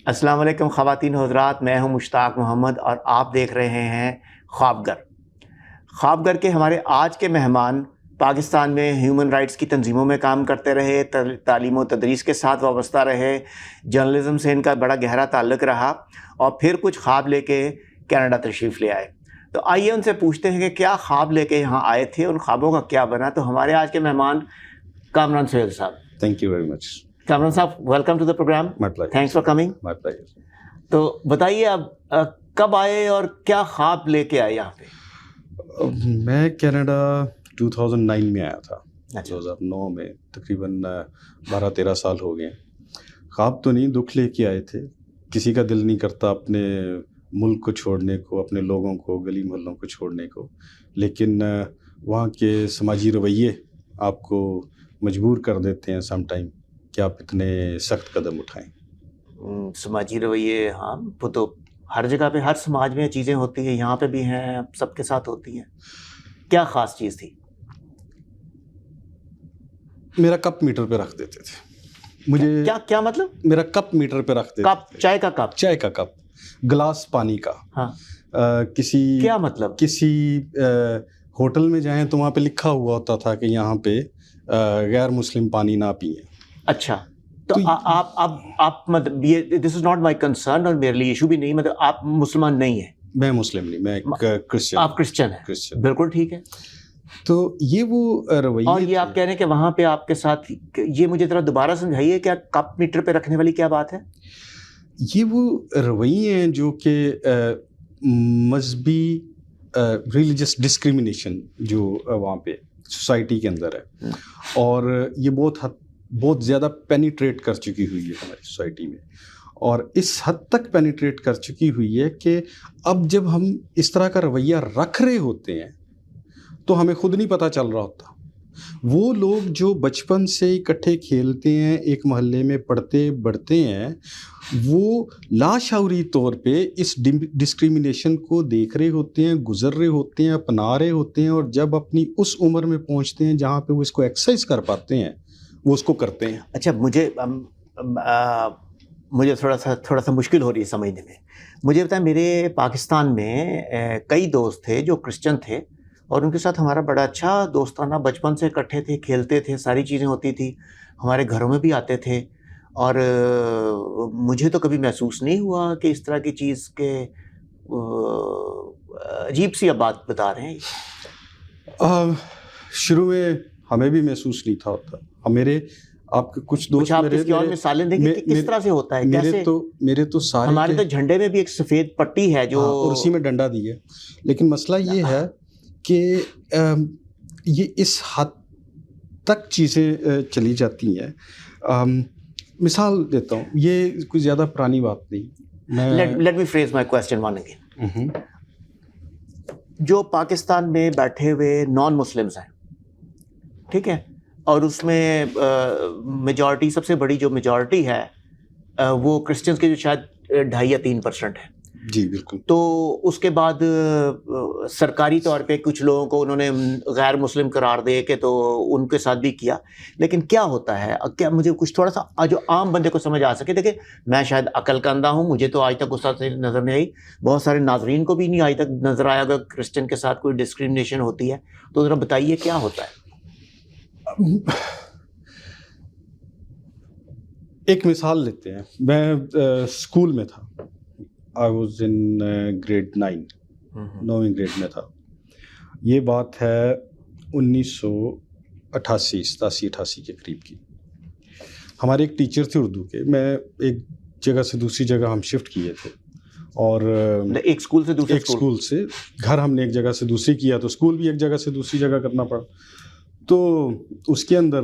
السلام علیکم خواتین و حضرات، میں ہوں مشتاق محمد اور آپ دیکھ رہے ہیں خوابگر۔ خوابگر کے ہمارے آج کے مہمان پاکستان میں ہیومن رائٹس کی تنظیموں میں کام کرتے رہے، تعلیم و تدریس کے ساتھ وابستہ رہے، جرنلزم سے ان کا بڑا گہرا تعلق رہا اور پھر کچھ خواب لے کے کینیڈا تشریف لے آئے۔ تو آئیے ان سے پوچھتے ہیں کہ کیا خواب لے کے یہاں آئے تھے، ان خوابوں کا کیا بنا۔ تو ہمارے آج کے مہمان کامران سہیل صاحب۔ Thank you very much Kamran صاحب، welcome to the program, thanks for coming. تو بتائیے اب کب آئے اور کیا خواب لے کے آئے یہاں پہ؟ میں کینیڈا 2009 میں آیا تھا، 2009 میں، تقریباً 12-13 سال ہو گئے۔ خواب تو نہیں، دکھ لے کے آئے تھے۔ کسی کا دل نہیں کرتا اپنے ملک کو چھوڑنے کو، اپنے لوگوں کو، گلی محلوں کو چھوڑنے کو، لیکن وہاں کے سماجی رویے آپ کو مجبور کر دیتے ہیں سم ٹائم کہ آپ اتنے سخت قدم اٹھائیں۔ سماجی رویے، ہاں وہ تو ہر جگہ پہ، ہر سماج میں چیزیں ہوتی ہیں، یہاں پہ بھی ہیں، سب کے ساتھ ہوتی ہیں۔ کیا خاص چیز تھی؟ میرا کپ میٹر پہ رکھ دیتے تھے مجھے۔ کیا مطلب؟ میرا کپ میٹر پہ رکھ دیتے کپ، چائے کا کپ؟ چائے کا کپ، گلاس پانی کا۔ ہاں، کسی کیا مطلب؟ کسی ہوٹل میں جائیں تو وہاں پہ لکھا ہوا ہوتا تھا کہ یہاں پہ غیر مسلم پانی نہ پئیں۔ اچھا، تو آپ مطلب یہ دس از ناٹ مائی کنسرن اور میرے لیے ایشو بھی نہیں، مطلب آپ مسلمان نہیں ہیں؟ میں مسلم نہیں، میں کرسچن۔ آپ کرسچن ہیں؟ کرسچن، بالکل ٹھیک ہے۔ تو یہ وہ رویے، اور یہ آپ کہہ رہے ہیں کہ وہاں پہ آپ کے ساتھ، یہ مجھے ذرا دوبارہ سمجھائیے، کیا کپ میٹر پہ رکھنے والی کیا بات ہے؟ یہ وہ رویے ہیں جو کہ مذہبی ریلیجس ڈسکریمنیشن جو وہاں پہ سوسائٹی کے اندر ہے، اور یہ بہت زیادہ پینیٹریٹ کر چکی ہوئی ہے ہماری سوسائٹی میں، اور اس حد تک پینیٹریٹ کر چکی ہوئی ہے کہ اب جب ہم اس طرح کا رویہ رکھ رہے ہوتے ہیں تو ہمیں خود نہیں پتہ چل رہا ہوتا۔ وہ لوگ جو بچپن سے اکٹھے کھیلتے ہیں، ایک محلے میں پڑھتے بڑھتے ہیں، وہ لاشعوری طور پہ اس ڈسکریمنیشن کو دیکھ رہے ہوتے ہیں، گزر رہے ہوتے ہیں، اپنا رہے ہوتے ہیں، اور جب اپنی اس عمر میں پہنچتے ہیں جہاں پہ وہ اس کو ایکسرسائز کر پاتے ہیں، وہ اس کو کرتے ہیں۔ اچھا، مجھے تھوڑا سا مشکل ہو رہی ہے سمجھنے میں۔ مجھے بتائیں، میرے پاکستان میں کئی دوست تھے جو کرسچن تھے، اور ان کے ساتھ ہمارا بڑا اچھا دوستانہ، بچپن سے اکٹھے تھے، کھیلتے تھے، ساری چیزیں ہوتی تھی، ہمارے گھروں میں بھی آتے تھے، اور مجھے تو کبھی محسوس نہیں ہوا کہ اس طرح کی چیز کے عجیب سی اب بات بتا رہے ہیں۔ شروع میں ہمیں بھی محسوس نہیں تھا ہوتا۔ میرے آپ کے کچھ دوست، آپ کس کی اور مثالیں دیں کہ کس طرح سے ہوتا ہے، کیسے؟ میرے تو سارے، ہمارے تو جھنڈے میں بھی ایک سفید پٹی ہے جو، اور اسی میں ڈنڈا دی ہے، لیکن مسئلہ یہ ہے کہ یہ اس حد تک چیزیں چلی جاتی ہیں۔ مثال دیتا ہوں، یہ کوئی زیادہ پرانی بات نہیں۔ لیٹ می فریز مائی کوسچن ون اگین۔ جو پاکستان میں بیٹھے ہوئے نان مسلمز ہیں، ٹھیک ہے، اور اس میں میجورٹی، سب سے بڑی جو میجورٹی ہے وہ کرسچنز کی، جو شاید 2.5 یا 3% ہے۔ جی بالکل۔ تو اس کے بعد سرکاری طور پہ کچھ لوگوں کو انہوں نے غیر مسلم قرار دے کے تو ان کے ساتھ بھی کیا، لیکن کیا ہوتا ہے، کیا مجھے کچھ تھوڑا سا جو عام بندے کو سمجھ آ سکے؟ دیکھیں، میں شاید عقل کا اندھا ہوں، مجھے تو آج تک غصہ سے نظر نہیں آئی، بہت سارے ناظرین کو بھی نہیں آج تک نظر آیا اگر کرسچن کے ساتھ کوئی ڈسکریمنیشن ہوتی ہے، تو ذرا بتائیے کیا ہوتا ہے۔ ایک مثال لیتے ہیں، میں اسکول میں تھا، I was in grade 9، 9ویں grade میں تھا۔ یہ بات ہے 1988 کے قریب کی۔ ہمارے ایک ٹیچر تھے اردو کے، میں ایک جگہ سے دوسری جگہ ہم شفٹ کیے تھے، اور ایک اسکول سے دوسرے اسکول سے گھر ہم نے ایک جگہ سے دوسری کیا، تو اسکول بھی ایک جگہ سے دوسری جگہ کرنا پڑا۔ تو اس کے اندر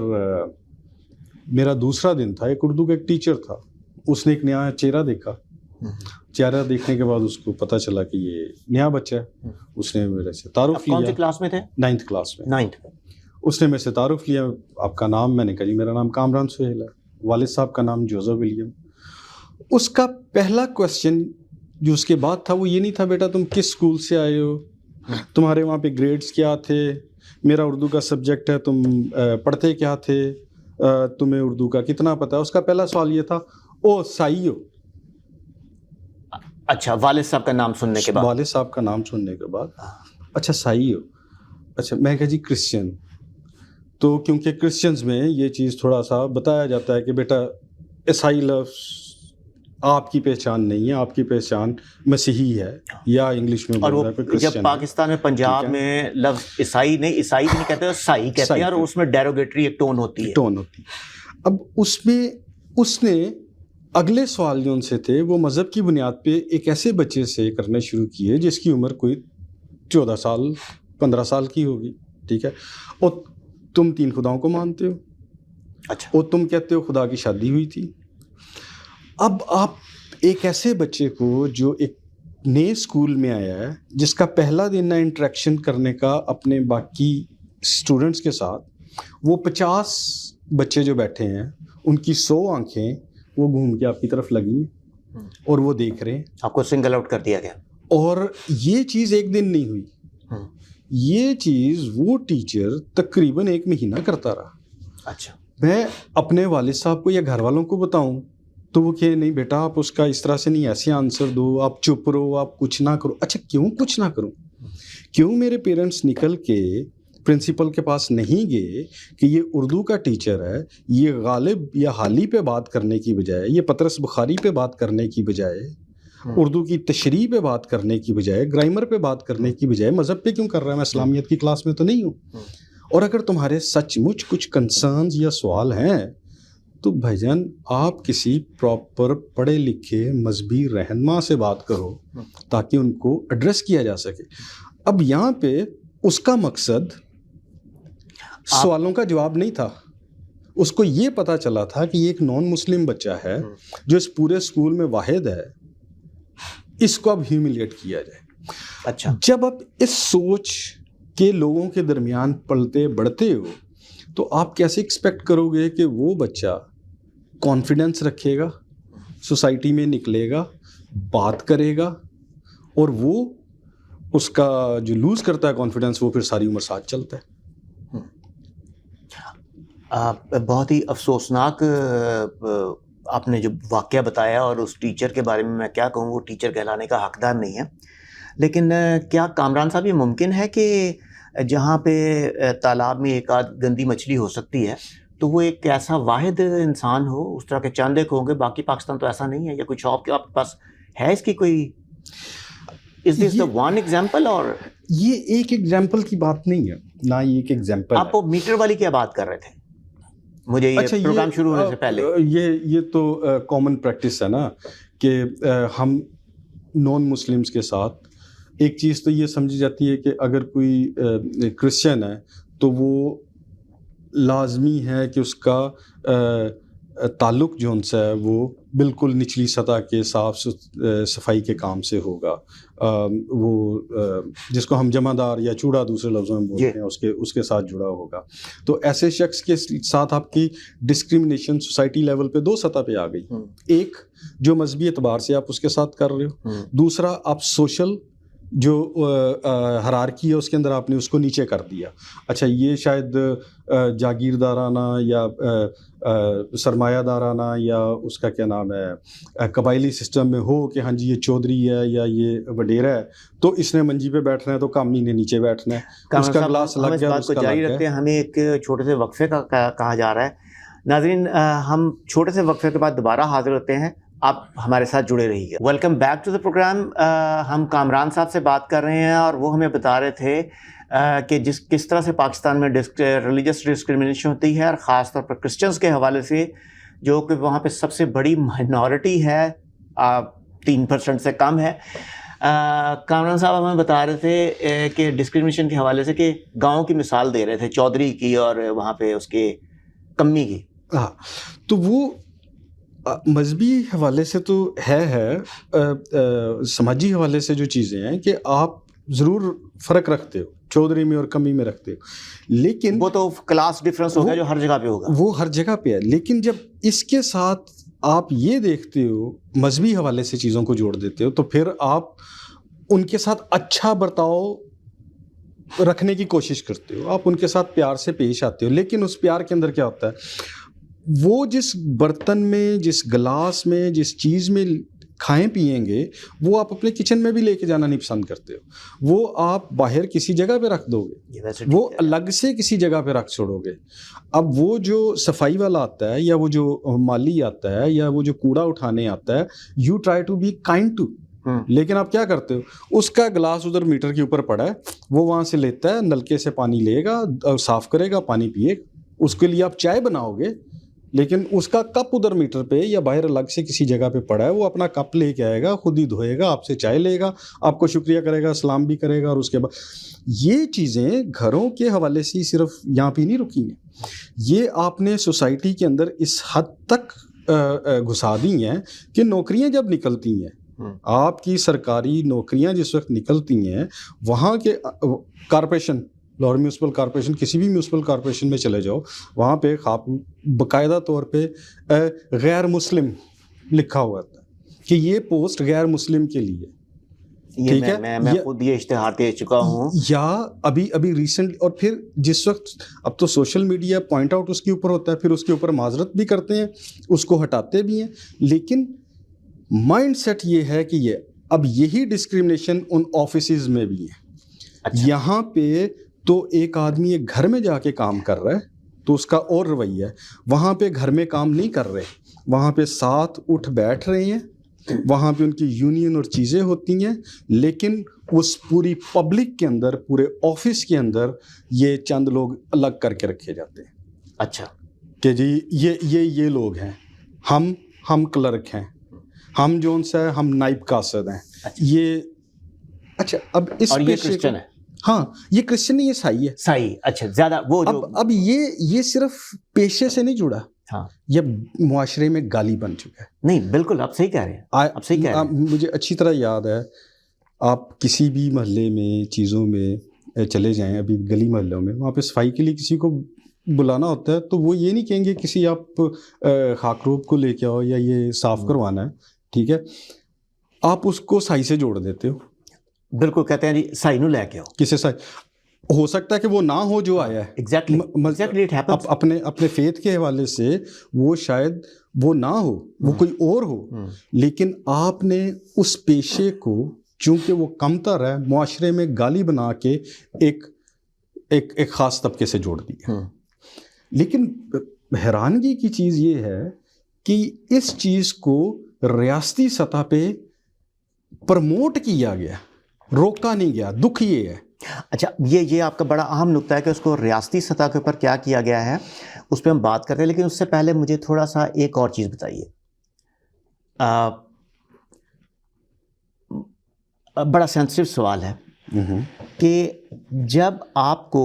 میرا دوسرا دن تھا، ایک اردو کا ایک ٹیچر تھا، اس نے ایک نیا چہرہ دیکھا۔ چہرہ دیکھنے کے بعد اس کو پتہ چلا کہ یہ نیا بچہ ہے۔ اس نے میرے سے تعارف لیا۔ کون سی کلاس میں تھے؟ 9th کلاس میں۔ 9th۔ اس نے میرے سے تعارف لیا، آپ کا نام؟ میں نے کہا جی میرا نام کامران سہیل ہے۔ والد صاحب کا نام جوزف ولیم۔ اس کا پہلا کویسچن جو اس کے بعد تھا وہ یہ نہیں تھا بیٹا تم کس اسکول سے آئے ہو، تمہارے وہاں پہ گریڈز کیا تھے، میرا اردو کا سبجیکٹ ہے، تم پڑھتے کیا تھے، تمہیں اردو کا کتنا پتہ ہے۔ اس کا پہلا سوال یہ تھا، او سائی ہو؟ اچھا، والد صاحب کا نام سننے کے بعد؟ والد صاحب کا نام سننے کے بعد اچھا عیسائی ہو، اچھا میں کہا جی کرسچن. تو کیونکہ کرسچنز میں یہ چیز تھوڑا سا بتایا جاتا ہے کہ بیٹا عیسائی لفظ آپ کی پہچان نہیں ہے، آپ کی پہچان مسیحی ہے یا انگلش میں اور بول وہ رہا ہے کوئی جب کرسچن پاکستان میں پنجاب میں لفظ عیسائی نہیں، عیسائی بھی نہیں کہتے، عیسائی کہتے ہیں، اور اس میں ڈیروگیٹری ایک ٹون ہوتی ہے. ٹون ہوتی ہے. اب اس میں اس نے اگلے سوال جو ان سے تھے وہ مذہب کی بنیاد پہ ایک ایسے بچے سے کرنے شروع کیے جس کی عمر کوئی 14 سال 15 سال کی ہوگی، ٹھیک ہے، اور تم 3 خداؤں کو مانتے ہو. اچھا. اور تم کہتے ہو خدا کی شادی ہوئی تھی. اب آپ ایک ایسے بچے کو جو ایک نئے اسکول میں آیا ہے، جس کا پہلا دن ہے انٹریکشن کرنے کا اپنے باقی اسٹوڈنٹس کے ساتھ، وہ 50 بچے جو بیٹھے ہیں ان کی 100 آنکھیں وہ گھوم کے آپ کی طرف لگی اور وہ دیکھ رہے ہیں. آپ کو سنگل آؤٹ کر دیا گیا. اور یہ چیز ایک دن نہیں ہوئی، یہ چیز وہ ٹیچر تقریباً 1 مہینہ کرتا رہا. اچھا. میں اپنے والد صاحب کو یا گھر والوں کو بتاؤں تو وہ کہ نہیں بیٹا آپ اس کا اس طرح سے نہیں ایسے آنسر دو، آپ چپ رہو، آپ کچھ نہ کرو. اچھا کیوں کچھ نہ کروں؟ کیوں میرے پیرنٹس نکل کے پرنسپل کے پاس نہیں گئے کہ یہ اردو کا ٹیچر ہے، یہ غالب یا حالی پہ بات کرنے کی بجائے، یہ پطرس بخاری پہ بات کرنے کی بجائے، اردو کی تشریح پہ بات کرنے کی بجائے، گرامر پہ بات کرنے کی بجائے مذہب پہ کیوں کر رہا ہے؟ میں اسلامیت کی کلاس میں تو نہیں ہوں. اور اگر تمہارے سچ مچ کچھ کنسرنز یا سوال ہیں تو بھائی جان آپ کسی پراپر پڑھے لکھے مذہبی رہنما سے بات کرو تاکہ ان کو ایڈریس کیا جا سکے. اب یہاں پہ اس کا مقصد سوالوں کا جواب نہیں تھا، اس کو یہ پتا چلا تھا کہ یہ ایک نان مسلم بچہ ہے جو اس پورے اسکول میں واحد ہے، اس کو اب ہیوملیٹ کیا جائے. اچھا. جب آپ اس سوچ کے لوگوں کے درمیان پلتے بڑھتے ہو تو آپ کیسے ایکسپیکٹ کرو گے کہ وہ بچہ کانفیڈنس رکھے گا، سوسائٹی میں نکلے گا، بات کرے گا، اور وہ اس کا جو لوز کرتا ہے کانفیڈنس وہ پھر ساری عمر ساتھ چلتا ہے. بہت ہی افسوسناک آپ نے جو واقعہ بتایا، اور اس ٹیچر کے بارے میں میں کیا کہوں، وہ ٹیچر کہلانے کا حقدار نہیں ہے. لیکن کیا کامران صاحب یہ ممکن ہے کہ جہاں پہ تالاب میں ایک آدھ گندی مچھلی ہو سکتی ہے تو وہ ایک ایسا واحد انسان ہو؟ اس طرح کے چند ایک ہوں گے، باقی پاکستان تو ایسا نہیں ہے. یا کوئی شاپ کے آپ کے پاس ہے اس کی کوئی؟ Is this the one example؟ اور یہ ایک ایگزامپل کی بات نہیں ہے، نہ یہ ایک ایگزامپل. آپ وہ میٹر والی کیا بات کر رہے تھے مجھے یہ پروگرام شروع ہونے سے پہلے؟ یہ تو کامن پریکٹس ہے نا کہ ہم نان مسلمس کے ساتھ ایک چیز تو یہ سمجھی جاتی ہے کہ اگر کوئی کرسچن ہے تو وہ لازمی ہے کہ اس کا تعلق جو ان سے ہے وہ بالکل نچلی سطح کے صاف صفائی کے کام سے ہوگا. وہ جس کو ہم جمع دار یا چوڑا دوسرے لفظوں میں بولتے ہیں اس کے ساتھ جڑا ہوگا. تو ایسے شخص کے ساتھ آپ کی ڈسکریمنیشن سوسائٹی لیول پہ 2 سطح پہ آ گئی. ایک جو مذہبی اعتبار سے آپ اس کے ساتھ کر رہے ہو، دوسرا آپ سوشل جو ہرارکی ہے اس کے اندر آپ نے اس کو نیچے کر دیا. اچھا یہ شاید جاگیردارانہ یا سرمایہ دارانہ یا اس کا کیا نام ہے قبائلی سسٹم میں ہو کہ ہاں جی یہ چودھری ہے یا یہ وڈیرا ہے تو اس نے منجی پہ بیٹھنا ہے تو کامی نے نیچے بیٹھنا ہے. اس کا گلاس لگ گیا، اس کا جاری رکھتے ہیں. ہمیں ایک چھوٹے سے وقفے کا کہا جا رہا ہے. ناظرین ہم چھوٹے سے وقفے کے بعد دوبارہ حاضر ہوتے ہیں، آپ ہمارے ساتھ جڑے رہیے. Welcome back to the program. ہم کامران صاحب سے بات کر رہے ہیں اور وہ ہمیں بتا رہے تھے کہ کس طرح سے پاکستان میں ریلیجس ڈسکریمنیشن ہوتی ہے، اور خاص طور پر کرسچنس کے حوالے سے جو کہ وہاں پہ سب سے بڑی مائنورٹی ہے، 3% سے کم ہے. کامران صاحب ہمیں بتا رہے تھے کہ ڈسکریمنیشن کے حوالے سے کہ گاؤں کی مثال دے رہے تھے، چودھری کی اور وہاں پہ اس کے کمی کی. ہاں تو وہ مذہبی حوالے سے تو ہے سماجی حوالے سے جو چیزیں ہیں کہ آپ ضرور فرق رکھتے ہو، چودھری میں اور کمی میں رکھتے ہو، لیکن وہ تو کلاس ڈفرینس ہوگا جو ہر جگہ پہ ہوگا، وہ ہر جگہ پہ ہے. لیکن جب اس کے ساتھ آپ یہ دیکھتے ہو مذہبی حوالے سے چیزوں کو جوڑ دیتے ہو تو پھر آپ ان کے ساتھ اچھا برتاؤ رکھنے کی کوشش کرتے ہو، آپ ان کے ساتھ پیار سے پیش آتے ہو. لیکن اس پیار کے اندر کیا ہوتا ہے، وہ جس برتن میں، جس گلاس میں، جس چیز میں کھائیں پیئیں گے وہ آپ اپنے کچن میں بھی لے کے جانا نہیں پسند کرتے ہو, وہ آپ باہر کسی جگہ پہ رکھ دو گے, وہ الگ سے کسی جگہ پہ رکھ چھوڑو گے. اب وہ جو صفائی والا آتا ہے یا وہ جو مالی آتا ہے یا وہ جو کوڑا اٹھانے آتا ہے, you try to be kind to, لیکن آپ کیا کرتے ہو, اس کا گلاس ادھر میٹر کے اوپر پڑا ہے, وہ وہاں سے لیتا ہے, نلکے سے پانی لے گا, صاف کرے گا, پانی پیے گا, اس کے لیے آپ چائے بناؤ گے, لیکن اس کا کپ ادھر میٹر پہ یا باہر الگ سے کسی جگہ پہ پڑا ہے, وہ اپنا کپ لے کے آئے گا, خود ہی دھوئے گا, آپ سے چائے لے گا, آپ کو شکریہ کرے گا, سلام بھی کرے گا, اور اس کے بعد یہ چیزیں گھروں کے حوالے سے صرف یہاں پہ نہیں رکی ہیں, یہ آپ نے سوسائٹی کے اندر اس حد تک گھسا دی ہیں کہ نوکریاں جب نکلتی ہیں, آپ کی سرکاری نوکریاں جس وقت نکلتی ہیں, وہاں کے کارپوریشن, لاہور میونسپل کارپوریشن, کسی بھی میونسپل کارپوریشن میں چلے جاؤ, وہاں پہ باقاعدہ طور پہ غیر مسلم لکھا ہوا تھا کہ یہ پوسٹ غیر مسلم کے لیے, ٹھیک ہے, میں خود یہ اشتہار دے چکا ہوں. یا ابھی ریسنٹ, اور پھر جس وقت اب تو سوشل میڈیا پوائنٹ آؤٹ اس کے اوپر ہوتا ہے, پھر اس کے اوپر معذرت بھی کرتے ہیں, اس کو ہٹاتے بھی ہیں, لیکن مائنڈ سیٹ یہ ہے کہ یہ اب یہی ڈسکریمنیشن ان آفیسز میں بھی ہے. اچھا. یہاں پہ تو ایک آدمی ایک گھر میں جا کے کام کر رہا ہے تو اس کا اور رویہ ہے, وہاں پہ گھر میں کام نہیں کر رہے, وہاں پہ ساتھ اٹھ بیٹھ رہے ہیں, وہاں پہ ان کی یونین اور چیزیں ہوتی ہیں, لیکن اس پوری پبلک کے اندر, پورے آفس کے اندر یہ چند لوگ الگ کر کے رکھے جاتے ہیں. اچھا. کہ جی یہ لوگ ہیں, ہم کلرک ہیں, ہم جون سا ہے, ہم نائب قاصد ہیں. یہ اچھا, اب اس پیشے کو, ہاں یہ کرسچن نہیں, یہ عیسائی ہے. صحیح. اچھا, زیادہ وہ اب یہ صرف پیشے سے نہیں جڑا, ہاں, یہ معاشرے میں گالی بن چکا ہے. نہیں بالکل, آپ صحیح کہہ رہے ہیں, آپ صحیح کہہ رہے ہیں. مجھے اچھی طرح یاد ہے, آپ کسی بھی محلے میں چیزوں میں چلے جائیں, ابھی گلی محلوں میں, وہاں پہ صفائی کے لیے کسی کو بلانا ہوتا ہے تو وہ یہ نہیں کہیں گے کسی آپ خاکروب کو لے کے آؤ یا یہ صاف کروانا ہے, ٹھیک ہے, آپ اس کو سائی سے جوڑ دیتے ہو. بالکل, کہتے ہیں جی سائی نو لے کے آؤ. کسے سائی ہو سکتا ہے کہ وہ نہ ہو جو آیا ہے, ایگزیکٹلی اپنے فیتھ کے حوالے سے وہ شاید وہ نہ ہو, وہ کوئی اور ہو, لیکن آپ نے اس پیشے کو چونکہ وہ کم تر ہے معاشرے میں گالی بنا کے ایک خاص طبقے سے جوڑ دیا. لیکن حیرانگی کی چیز یہ ہے کہ اس چیز کو ریاستی سطح پہ پرموٹ کیا گیا, روکا نہیں گیا. دکھ یہ ہے. اچھا, یہ آپ کا بڑا اہم نقطہ ہے کہ اس کو ریاستی سطح کے اوپر کیا کیا گیا ہے, اس پہ ہم بات کرتے ہیں, لیکن اس سے پہلے مجھے تھوڑا سا ایک اور چیز بتائیے. بڑا سینسٹیو سوال ہے کہ جب آپ کو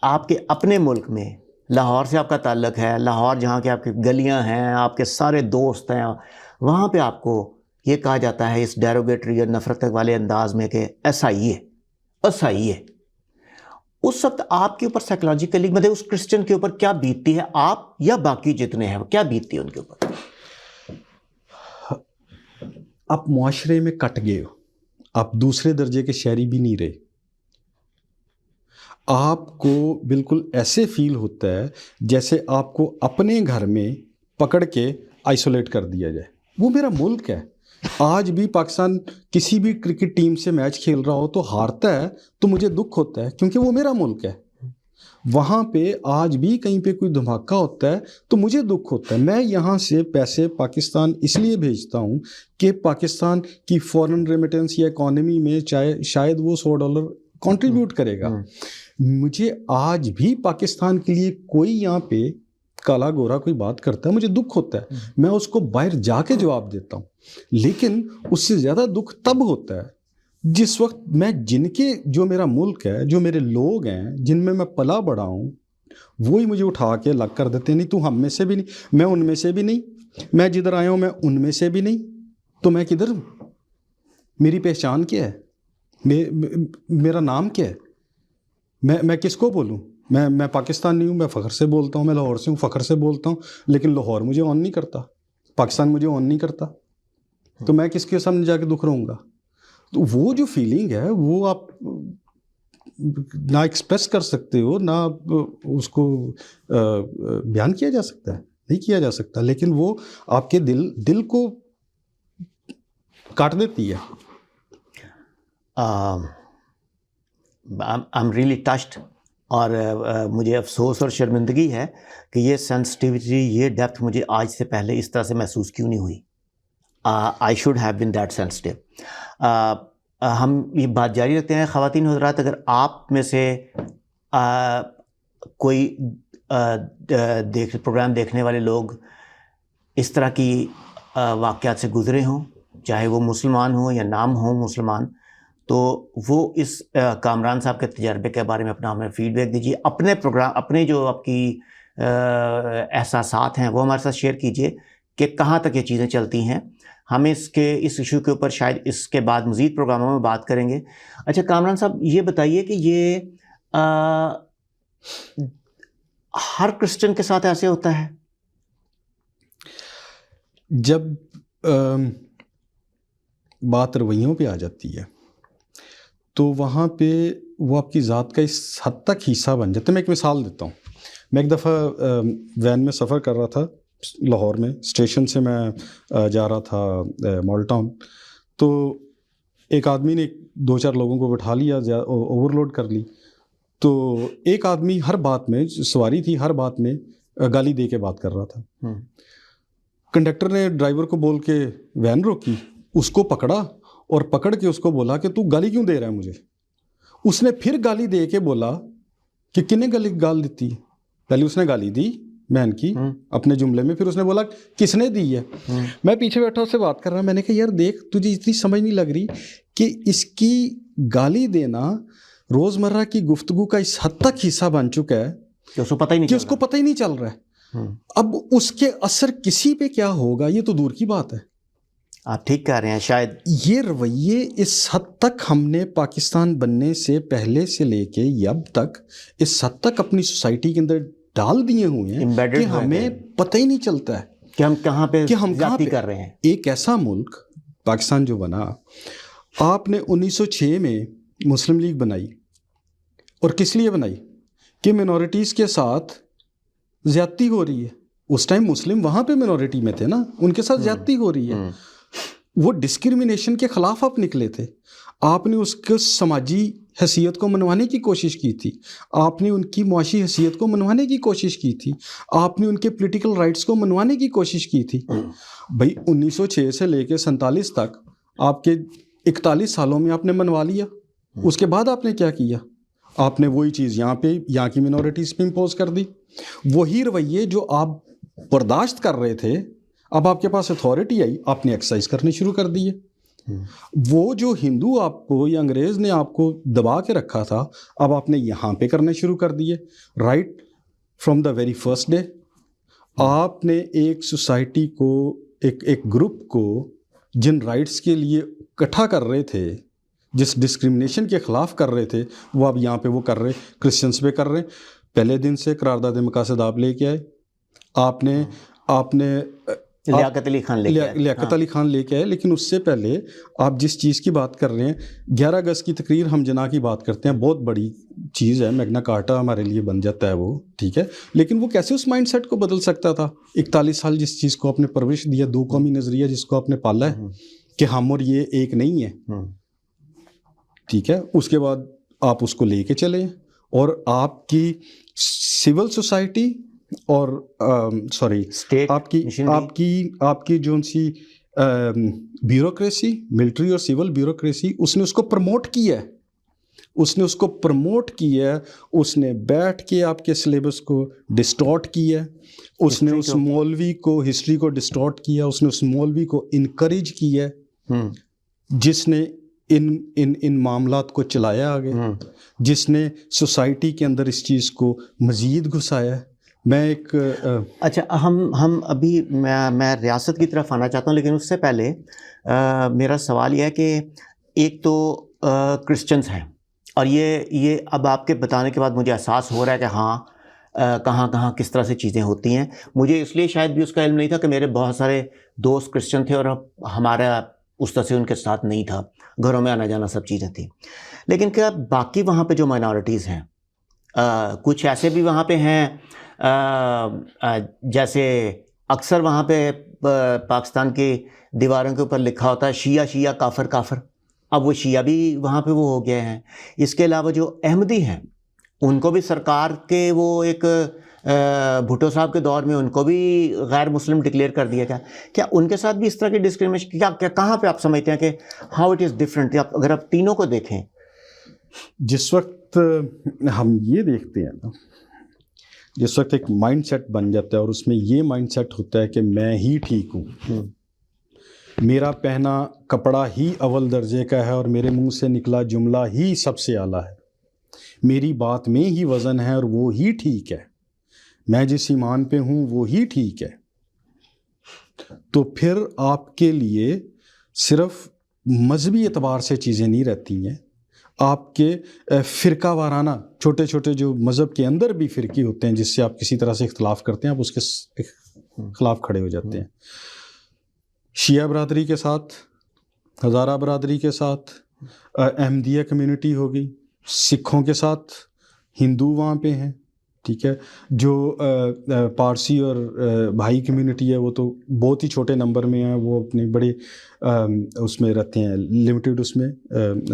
آپ کے اپنے ملک میں, لاہور سے آپ کا تعلق ہے, لاہور جہاں کے آپ کی گلیاں ہیں, آپ کے سارے دوست ہیں, وہاں پہ آپ کو یہ کہا جاتا ہے اس ڈیروگیٹری اور نفرت والے انداز میں کہ ایسا ہی ہے, ایسا ہی ہے. اس وقت آپ کے اوپر سائیکولوجیکلی مطلب اس کرسچن کے اوپر کیا بیتتی ہے, آپ یا باقی جتنے ہیں کیا بیتتی ہے ان کے اوپر؟ آپ معاشرے میں کٹ گئے ہو, آپ دوسرے درجے کے شہری بھی نہیں رہے. آپ کو بالکل ایسے فیل ہوتا ہے جیسے آپ کو اپنے گھر میں پکڑ کے آئسولیٹ کر دیا جائے. وہ میرا ملک ہے. آج بھی پاکستان کسی بھی کرکٹ ٹیم سے میچ کھیل رہا ہو تو ہارتا ہے تو مجھے دکھ ہوتا ہے کیونکہ وہ میرا ملک ہے. وہاں پہ آج بھی کہیں پہ کوئی دھماکہ ہوتا ہے تو مجھے دکھ ہوتا ہے. میں یہاں سے پیسے پاکستان اس لیے بھیجتا ہوں کہ پاکستان کی فورن ریمیٹنس یا اکانومی میں شاید وہ $100 کنٹریبیوٹ کرے گا. مجھے آج بھی پاکستان کے لیے کوئی یہاں پہ کالا گورا کوئی بات کرتا ہے, مجھے دکھ ہوتا ہے. میں اس کو باہر جا کے جواب دیتا ہوں, لیکن اس سے زیادہ دکھ تب ہوتا ہے جس وقت میں جو میرا ملک ہے, جو میرے لوگ ہیں, جن میں پلا بڑا ہوں, وہی مجھے اٹھا کے الگ کر دیتے. نہیں تو ہم میں سے بھی نہیں, میں ان میں سے بھی نہیں, میں جدھر آیا ہوں میں ان میں سے بھی نہیں, تو میں کدھر ہوں؟ میری پہچان کیا ہے؟ میرا نام کیا ہے؟ میں کس کو بولوں؟ میں پاکستان نہیں ہوں, میں فخر سے بولتا ہوں, میں لاہور سے ہوں, فخر سے بولتا ہوں, لیکن لاہور مجھے آن نہیں کرتا, پاکستان مجھے آن نہیں کرتا, تو میں کس کے سامنے جا کے دکھ رہوں گا؟ تو وہ جو فیلنگ ہے وہ آپ نہ ایکسپریس کر سکتے ہو, نہ اس کو بیان کیا جا سکتا ہے, نہیں کیا جا سکتا, لیکن وہ آپ کے دل کو کاٹ دیتی ہے. I'm really touched. اور مجھے افسوس اور شرمندگی ہے کہ یہ سینسٹیوٹی، یہ ڈیپتھ مجھے آج سے پہلے اس طرح سے محسوس کیوں نہیں ہوئی. I should have been that sensitive. ہم یہ بات جاری رکھتے ہیں. خواتین حضرات، اگر آپ میں سے کوئی پروگرام دیکھنے والے لوگ اس طرح کی واقعات سے گزرے ہوں، چاہے وہ مسلمان ہوں یا نام ہوں مسلمان، تو وہ اس کامران صاحب کے تجربے کے بارے میں اپنا ہمیں فیڈ بیک دیجیے. اپنے پروگرام، اپنے جو آپ کی احساسات ہیں وہ ہمارے ساتھ شیئر کیجیے کہ کہاں تک یہ چیزیں چلتی ہیں. ہم اس ایشو کے اوپر شاید اس کے بعد مزید پروگراموں میں بات کریں گے. اچھا کامران صاحب، یہ بتائیے کہ یہ ہر کرسچن کے ساتھ ایسے ہوتا ہے؟ جب بات رویوں پہ آ جاتی ہے تو وہاں پہ وہ آپ کی ذات کا اس حد تک حصہ بن جاتا ہے. میں ایک مثال دیتا ہوں. میں ایک دفعہ وین میں سفر کر رہا تھا لاہور میں. اسٹیشن سے میں جا رہا تھا مال ٹاؤن. تو ایک آدمی نے 2-4 لوگوں کو بٹھا لیا، اوور لوڈ کر لی. تو ایک آدمی ہر بات میں، سواری تھی، ہر بات میں گالی دے کے بات کر رہا تھا. کنڈکٹر نے ڈرائیور کو بول کے وین روکی، اس کو پکڑا اور پکڑ کے اس کو بولا کہ تو گالی کیوں دے رہا ہے مجھے. اس نے پھر گالی دے کے بولا کہ کنے گال دیتی ہے. پہلے اس نے گالی دی مین کی اپنے جملے میں، پھر اس نے بولا کس نے دی ہے. میں پیچھے بیٹھا اس سے بات کر رہا، میں نے کہا یار دیکھ، تجھے اتنی سمجھ نہیں لگ رہی کہ اس کی گالی دینا روزمرہ کی گفتگو کا اس حد تک حصہ بن چکا ہے کہ اس کو پتہ ہی نہیں چل رہا ہے. اب اس کے اثر کسی پہ کیا ہوگا یہ تو دور کی بات ہے. آپ ٹھیک کہہ رہے ہیں. شاید یہ رویے اس حد تک ہم نے پاکستان بننے سے پہلے سے لے کے اب تک اس حد تک اپنی سوسائٹی کے اندر ڈال دیے ہوئے ہیں کہ ہمیں پتہ ہی نہیں چلتا ہے کہ ہم کہاں پہ زیادتی کر رہے ہیں. ایک ایسا ملک پاکستان جو بنا، آپ نے 1906 میں مسلم لیگ بنائی، اور کس لیے بنائی؟ کہ منورٹیز کے ساتھ زیادتی ہو رہی ہے. اس ٹائم مسلم وہاں پہ منورٹی میں تھے نا، ان کے ساتھ زیادتی ہو رہی ہے. وہ ڈسکرمنیشن کے خلاف آپ نکلے تھے. آپ نے اس کے سماجی حیثیت کو منوانے کی کوشش کی تھی، آپ نے ان کی معاشی حیثیت کو منوانے کی کوشش کی تھی، آپ نے ان کے پولیٹیکل رائٹس کو منوانے کی کوشش کی تھی. بھائی 1906 سے لے کے 47 تک آپ کے 41 سالوں میں آپ نے منوا لیا. اس کے بعد آپ نے کیا کیا؟ آپ نے وہی چیز یہاں کی منورٹیز پہ امپوز کر دی. وہی رویے جو آپ برداشت کر رہے تھے، اب آپ کے پاس اتھارٹی آئی، آپ نے ایکسرسائز کرنے شروع کر دیے. وہ جو ہندو آپ کو یا انگریز نے آپ کو دبا کے رکھا تھا، اب آپ نے یہاں پہ کرنے شروع کر دیے. Right from the very first day آپ نے ایک سوسائٹی کو، ایک گروپ کو جن رائٹس کے لیے اکٹھا کر رہے تھے، جس ڈسکرمنیشن کے خلاف کر رہے تھے، وہ اب یہاں پہ وہ کر رہے، کرسچنس پہ کر رہے. پہلے دن سے قرارداد مقاصد آپ لے کے آئے. آپ نے لیاقت علی خان لے کے آئے. لیکن اس سے پہلے آپ جس چیز کی بات کر رہے ہیں، 11 اگست کی تقریر ہم جناح کی بات کرتے ہیں، بہت بڑی چیز ہے، میگنا کارٹا ہمارے لیے بن جاتا ہے وہ، ٹھیک ہے. لیکن وہ کیسے اس مائنڈ سیٹ کو بدل سکتا تھا؟ 41 سال جس چیز کو آپ نے پرورش دیا، 2 قومی نظریہ جس کو آپ نے پالا ہے کہ ہم اور یہ ایک نہیں ہے، ٹھیک ہے. اس کے بعد آپ اس کو لے کے چلے، اور آپ کی سول سوسائٹی اور آپ کی جو سی بیوروکریسی، ملٹری اور سول بیوروکریسی، اس نے اس کو پروموٹ کیا ہے. اس نے بیٹھ کے آپ کے سلیبس کو ڈسٹارٹ کیا ہے. اس نے اس مولوی کو ہسٹری کو ڈسٹارٹ کیا. اس نے اس مولوی کو انکریج کیا ہے جس نے ان معاملات کو چلایا آگے، جس نے سوسائٹی کے اندر اس چیز کو مزید گھسایا ہے. اچھا، ہم ابھی میں ریاست کی طرف آنا چاہتا ہوں، لیکن اس سے پہلے میرا سوال یہ ہے کہ ایک تو کرسچنس ہیں، اور یہ اب آپ کے بتانے کے بعد مجھے احساس ہو رہا ہے کہ ہاں کہاں کس طرح سے چیزیں ہوتی ہیں. مجھے اس لیے شاید بھی اس کا علم نہیں تھا کہ میرے بہت سارے دوست کرسچن تھے اور ہمارا اس طرح سے ان کے ساتھ نہیں تھا، گھروں میں آنا جانا سب چیزیں تھیں. لیکن کیا باقی وہاں پہ جو مائنارٹیز ہیں، کچھ ایسے بھی وہاں پہ ہیں جیسے اکثر وہاں پہ پاکستان کی دیواروں کے اوپر لکھا ہوتا ہے شیعہ شیعہ کافر کافر. اب وہ شیعہ بھی وہاں پہ وہ ہو گئے ہیں. اس کے علاوہ جو احمدی ہیں ان کو بھی سرکار کے وہ ایک بھٹو صاحب کے دور میں ان کو بھی غیر مسلم ڈکلیئر کر دیا گیا. کیا ان کے ساتھ بھی اس طرح کی ڈسکریمنیشن کیا کہاں پہ آپ سمجھتے ہیں کہ ہاؤ اٹ از ڈفرینٹ؟ اگر آپ تینوں کو دیکھیں. جس وقت ہم یہ دیکھتے ہیں نا، جس وقت ایک مائنڈ سیٹ بن جاتا ہے اور اس میں یہ مائنڈ سیٹ ہوتا ہے کہ میں ہی ٹھیک ہوں، میرا پہنا کپڑا ہی اول درجے کا ہے اور میرے منہ سے نکلا جملہ ہی سب سے اعلیٰ ہے، میری بات میں ہی وزن ہے اور وہ ہی ٹھیک ہے، میں جس ایمان پہ ہوں وہ ہی ٹھیک ہے، تو پھر آپ کے لیے صرف مذہبی اعتبار سے چیزیں نہیں رہتی ہیں، آپ کے فرقہ وارانہ چھوٹے چھوٹے جو مذہب کے اندر بھی فرقے ہوتے ہیں جس سے آپ کسی طرح سے اختلاف کرتے ہیں، آپ اس کے خلاف کھڑے ہو جاتے ہیں. شیعہ برادری کے ساتھ، ہزارہ برادری کے ساتھ احمدیہ کمیونٹی ہو گئی، سکھوں کے ساتھ ہندو وہاں پہ ہیں، ٹھیک ہے، جو پارسی اور بھائی کمیونٹی ہے وہ تو بہت ہی چھوٹے نمبر میں ہیں، وہ اپنے بڑے اس میں رہتے ہیں، لمیٹڈ اس میں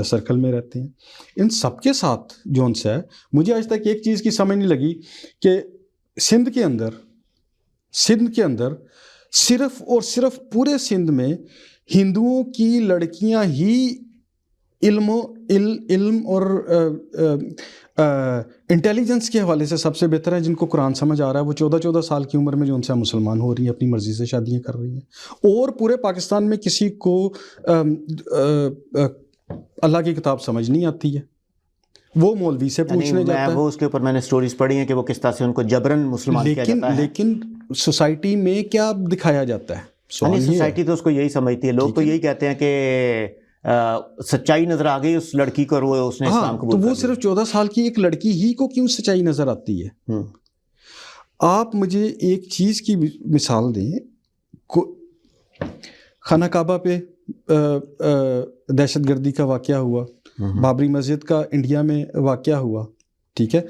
سرکل میں رہتے ہیں. ان سب کے ساتھ جو ان سے ہے، مجھے آج تک ایک چیز کی سمجھ نہیں لگی کہ سندھ کے اندر صرف اور صرف پورے سندھ میں ہندوؤں کی لڑکیاں ہی علم اور انٹیلیجنس کے حوالے سے سب سے بہتر ہیں، جن کو قرآن سمجھ آ رہا ہے. وہ 14 سال کی عمر میں جو ان سے مسلمان ہو رہی ہیں، اپنی مرضی سے شادیاں کر رہی ہیں، اور پورے پاکستان میں کسی کو اللہ کی کتاب سمجھ نہیں آتی ہے، وہ مولوی سے پوچھنے جاتا ہے. وہ اس کے اوپر میں نے سٹوریز پڑھی ہیں کہ وہ کس طرح سے ان کو جبرن مسلمان کیا جاتا ہے. لیکن سوسائٹی میں کیا دکھایا جاتا ہے؟ سوسائٹی تو اس کو یہی سمجھتی ہے، لوگ تو یہی کہتے ہیں کہ سچائی نظر آ گئی اس لڑکی کو اور وہ اس نے اسلام قبول کر لیا. تو وہ صرف 14 سال کی ایک لڑکی ہی کو کیوں سچائی نظر آتی ہے؟ آپ مجھے ایک چیز کی مثال دیں، خانہ کعبہ پہ دہشت گردی کا واقعہ ہوا، بابری مسجد کا انڈیا میں واقعہ ہوا، ٹھیک ہے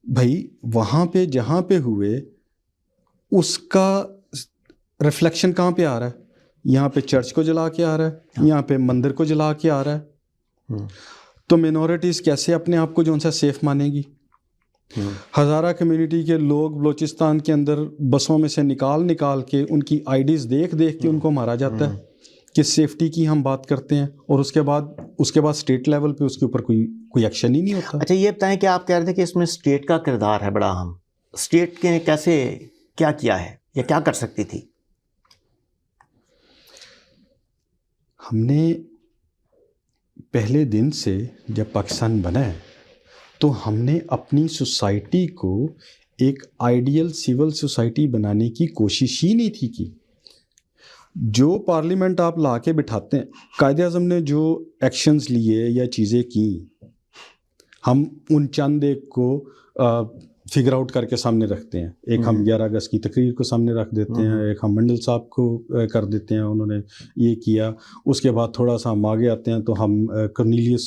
بھائی، وہاں پہ جہاں پہ ہوئے اس کا ریفلیکشن کہاں پہ آ رہا ہے؟ یہاں پہ چرچ کو جلا کے آ رہا ہے، یہاں پہ مندر کو جلا کے آ رہا ہے. تو مینورٹیز کیسے اپنے آپ کو جو ان سے سیف مانے گی؟ ہزارہ کمیونٹی کے لوگ بلوچستان کے اندر بسوں میں سے نکال کے ان کی آئی ڈیز دیکھ کے ان کو مارا جاتا ہے کہ سیفٹی کی ہم بات کرتے ہیں، اور اس کے بعد اسٹیٹ لیول پہ اس کے اوپر کوئی ایکشن ہی نہیں ہوتا. اچھا یہ بتائیں کہ آپ کہہ رہے تھے کہ اس میں اسٹیٹ کا کردار ہے بڑا اہم. اسٹیٹ کے کیسے کیا ہے یا کیا کر سکتی تھی؟ ہم نے پہلے دن سے جب پاکستان بنا ہے تو ہم نے اپنی سوسائٹی کو ایک آئیڈیل سول سوسائٹی بنانے کی کوشش ہی نہیں تھی کی. جو پارلیمنٹ آپ لا کے بٹھاتے ہیں، قائد اعظم نے جو ایکشنز لیے یا چیزیں کی، ہم ان چند ایک کو فگر آؤٹ کر کے سامنے رکھتے ہیں. ایک ہم 11 اگست کی تقریر کو سامنے رکھ دیتے ہیں، ایک ہم منڈل صاحب کو کر دیتے ہیں، انہوں نے یہ کیا. اس کے بعد تھوڑا سا ہم آگے آتے ہیں تو ہم کرنیلیس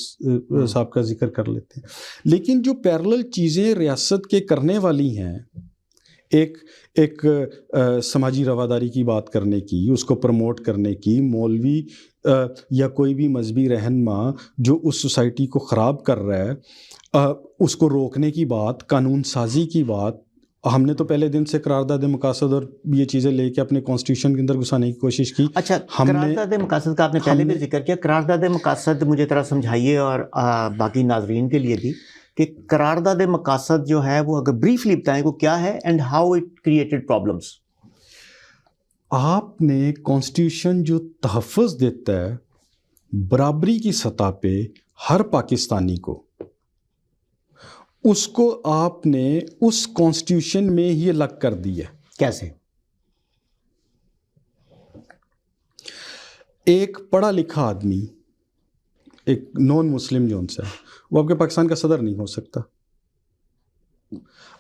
صاحب کا ذکر کر لیتے ہیں. لیکن جو پیرلل چیزیں ریاست کے کرنے والی ہیں، ایک سماجی رواداری کی بات کرنے کی، اس کو پروموٹ کرنے کی، مولوی یا کوئی بھی مذہبی رہنما جو اس سوسائٹی کو خراب کر رہا ہے اس کو روکنے کی بات، قانون سازی کی بات، ہم نے تو پہلے دن سے قرارداد مقاصد اور یہ چیزیں لے کے اپنے کانسٹیٹیوشن کے اندر گھسانے کی کوشش کی. اچھا، قرارداد مقاصد کا آپ نے پہلے بھی ذکر کیا. قرارداد مقاصد مجھے ذرا سمجھائیے اور باقی ناظرین کے لیے بھی کہ قرارداد مقاصد جو ہے وہ اگر بریفلی بتائیں وہ کیا ہے and how it created problems. آپ نے کانسٹیٹیوشن جو تحفظ دیتا ہے برابری کی سطح پہ ہر پاکستانی کو، اس کو آپ نے اس کانسٹیٹیوشن میں ہی الگ کر دی ہے. کیسے؟ ایک پڑھا لکھا آدمی، ایک نان مسلم جو ان سے ہے، وہ آپ کے پاکستان کا صدر نہیں ہو سکتا،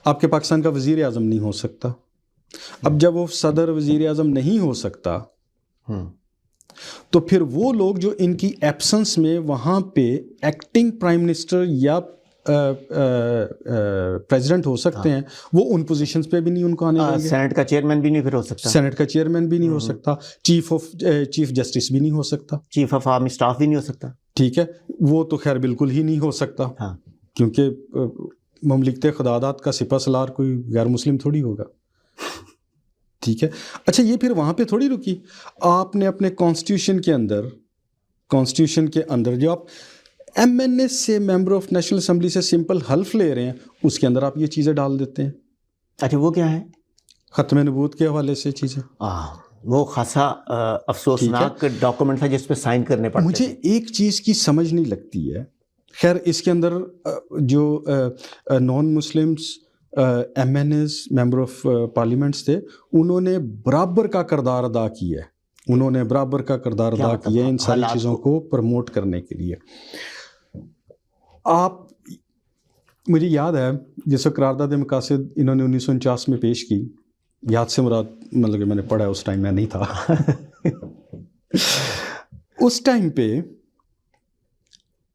آپ کے پاکستان کا وزیر اعظم نہیں ہو سکتا. اب جب وہ صدر وزیر اعظم نہیں ہو سکتا تو پھر وہ لوگ جو ان کی ایبسنس میں وہاں پہ ایکٹنگ پرائم منسٹر یا پریزیڈنٹ ہو سکتے ہیں وہ ان پوزیشنز پہ بھی نہیں ان کو آنے دیں گے. سینٹ کا چیئرمین بھی نہیں پھر ہو سکتا, سینٹ کا چیئرمین بھی نہیں ہو سکتا, چیف جسٹس بھی نہیں ہو سکتا, چیف آف آرمی اسٹاف بھی نہیں ہو سکتا. ٹھیک ہے, وہ تو خیر بالکل ہی نہیں ہو سکتا. ہاں, کیونکہ مملکت خدادات کا سپہ سالار کوئی غیر مسلم تھوڑی ہوگا. ٹھیک ہے. اچھا, یہ پھر وہاں پہ تھوڑی رکی. آپ نے اپنے کانسٹیٹیوشن کے اندر جو آپ ایم این اے سے, ممبر آف نیشنل اسمبلی سے سمپل حلف لے رہے ہیں, اس کے اندر آپ یہ چیزیں ڈال دیتے ہیں. اچھا, وہ کیا ہے؟ ختم نبوت کے حوالے سے چیزیں. وہ خاصا افسوسناک ڈاکومنٹ تھا جس پہ سائن کرنے پڑتے. مجھے ایک چیز کی سمجھ نہیں لگتی ہے. خیر, اس کے اندر جو non Muslims M N As, member of parliaments تھے, انہوں نے برابر کا کردار ادا کیا ہے. ان ساری چیزوں کو پروموٹ کرنے کے لیے. آپ, مجھے یاد ہے جس وقت قرارداد مقاصد انہوں نے 1949 میں پیش کی, یاد سے مراد مطلب کہ میں نے پڑھا ہے, اس ٹائم میں نہیں تھا. اس ٹائم پہ